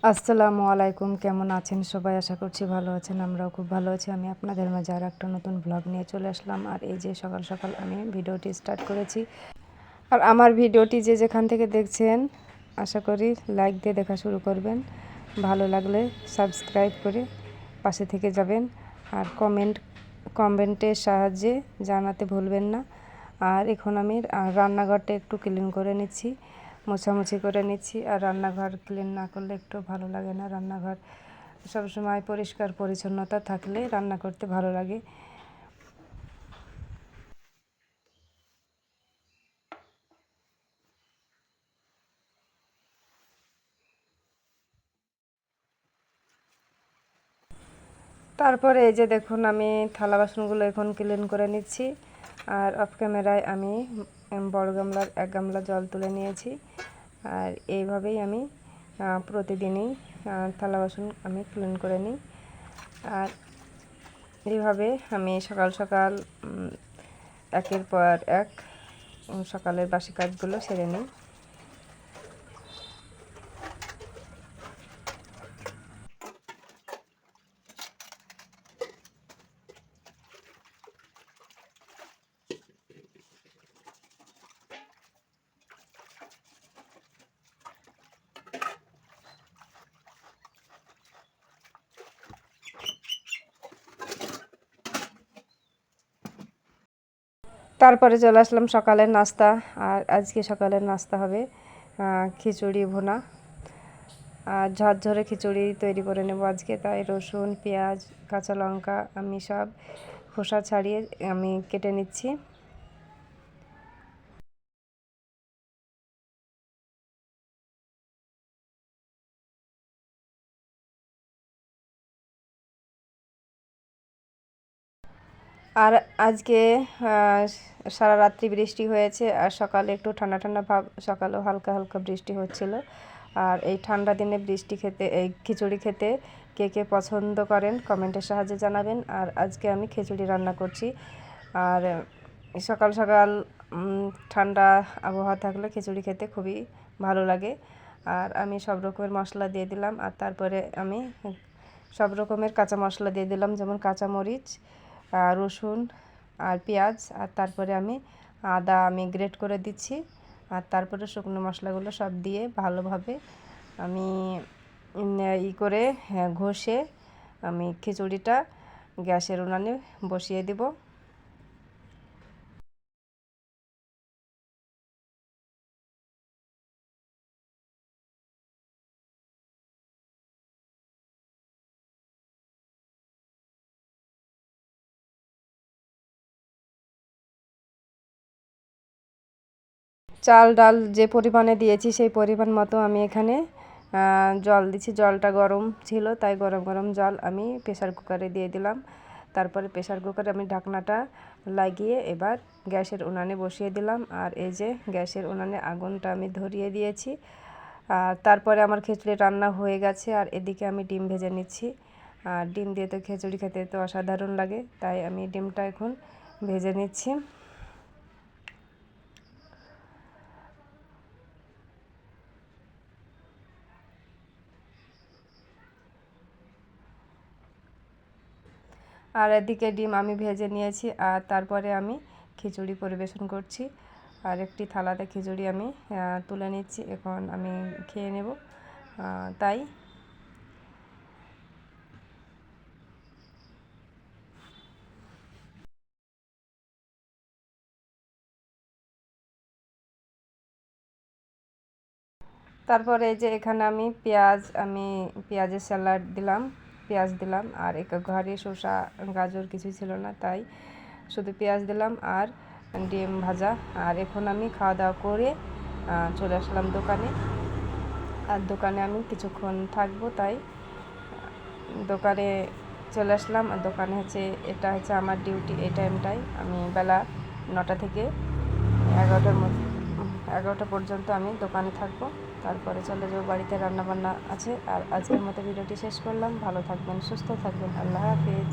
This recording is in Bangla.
আসসালামু আলাইকুম, কেমন আছেন সবাই? আশা করছি ভালো আছেন। আমরাও খুব ভালো আছি। আমি আপনাদের মাঝে আর একটা নতুন ব্লগ নিয়ে চলে আসলাম। আর এই যে সকাল সকাল আমি ভিডিওটি স্টার্ট করেছি। আর আমার ভিডিওটি যে যেখান থেকে দেখছেন আশা করি লাইক দিয়ে দেখা শুরু করবেন, ভালো লাগলে সাবস্ক্রাইব করে পাশে থেকে যাবেন। আর কমেন্টের সাহায্যে জানাতে ভুলবেন না। আর এখন আমি রান্নাঘরটা একটু ক্লিন করে নিচ্ছি, মোছামুছি করে নিচ্ছি। আর রান্নাঘর ক্লিন না করলে একটু ভালো লাগে না। রান্নাঘর সবসময় পরিষ্কার পরিচ্ছন্নতা থাকলে রান্না করতে ভালো লাগে। তারপরে এই যে দেখুন আমি থালা বাসনগুলো এখন ক্লিন করে নিচ্ছি। আর অফ ক্যামেরায় আমি বড় গামলার 1 গামলা জল তুলে নিয়েছি। আর এইভাবেই আমি প্রতিদিনই থালা বাসন আমি ক্লিন করে নিই। আর এইভাবে আমি সকাল সকাল একের পর এক সকালের বাসি কাজগুলো সেরে নিই। তারপরে চলে আসলাম সকালের নাস্তা। আর আজকে সকালের নাস্তা হবে খিচুড়ি ভুনা। আর ঝরঝরে খিচুড়ি তৈরি করে নেব আজকে। তাই রসুন, পেঁয়াজ, কাঁচা লঙ্কা আমি সব খোসা ছাড়িয়ে আমি কেটে নিচ্ছি। আর আজকে সারা রাত্রি বৃষ্টি হয়েছে। আর সকালে একটু ঠান্ডা ঠান্ডা ভাব, সকালেও হালকা হালকা বৃষ্টি হচ্ছিল। আর এই ঠান্ডা দিনে বৃষ্টি খেতে, এই খিচুড়ি খেতে কে কে পছন্দ করেন কমেন্টের সাহায্যে জানাবেন। আর আজকে আমি খিচুড়ি রান্না করছি। আর সকাল সকাল ঠান্ডা আবহাওয়া থাকলে খিচুড়ি খেতে খুবই ভালো লাগে। আর আমি সব রকমের মশলা দিয়ে দিলাম। আর তারপরে আমি সব রকমের কাঁচা মশলা দিয়ে দিলাম, যেমন কাঁচামরিচ, রসুন আর পেঁয়াজ। আর তারপরে আমি আদা আমি গ্রেট করে দিচ্ছি। আর তারপরে শুকনো মশলাগুলো সব দিয়ে ভালোভাবে আমি করে ঘষে আমি খিচুড়িটা গ্যাসের উনানে বসিয়ে দিব। চাল ডাল যে পরিমাণে দিয়েছি সেই পরিমাণ মতো আমি এখানে জল দিচ্ছি। জলটা গরম ছিল, তাই গরম গরম জল আমি প্রেসার কুকারে দিয়ে দিলাম। তারপরে প্রেসার কুকারে আমি ঢাকনাটা লাগিয়ে এবার গ্যাসের উনানে বসিয়ে দিলাম। আর এই যে গ্যাসের উনানে আগুনটা আমি ধরিয়ে দিয়েছি। আর তারপরে আমার খিচুড়ি রান্না হয়ে গেছে। আর এদিকে আমি ডিম ভেজে নিচ্ছি। আর ডিম দিয়ে তো খিচুড়ি খেতে তো অসাধারণ লাগে, তাই আমি ডিমটা এখন ভেজে নিচ্ছি। আর এদিকে ডিম আমি ভেজে নিয়েছি। আর তারপরে আমি খিচুড়ি পরিবেশন করছি। আর একটি থালাতে খিচুড়ি আমি তুলে নিচ্ছি, এখন আমি খেয়ে নেব। তাই তারপরে এই যে এখানে আমি পেঁয়াজের স্যালাড দিলাম, পেঁয়াজ দিলাম। আর ঘরে শসা গাজর কিছুই ছিল না, তাই শুধু পেঁয়াজ দিলাম আর ডিম ভাজা। আর এখন আমি খাওয়া দাওয়া করে চলে আসলাম দোকানে। আর দোকানে আমি কিছুক্ষণ থাকবো, তাই দোকানে চলে আসলাম। আর দোকানে হচ্ছে এটা হচ্ছে আমার ডিউটি, এই টাইমটাই আমি বেলা 9টা থেকে 11টা পর্যন্ত আমি দোকানে থাকবো। তারপরে চলে যাবো বাড়িতে, রান্নাবান্না আছে। আর আজকের মতো ভিডিওটি শেষ করলাম। ভালো থাকবেন, সুস্থ থাকবেন, আল্লাহ হাফেজ।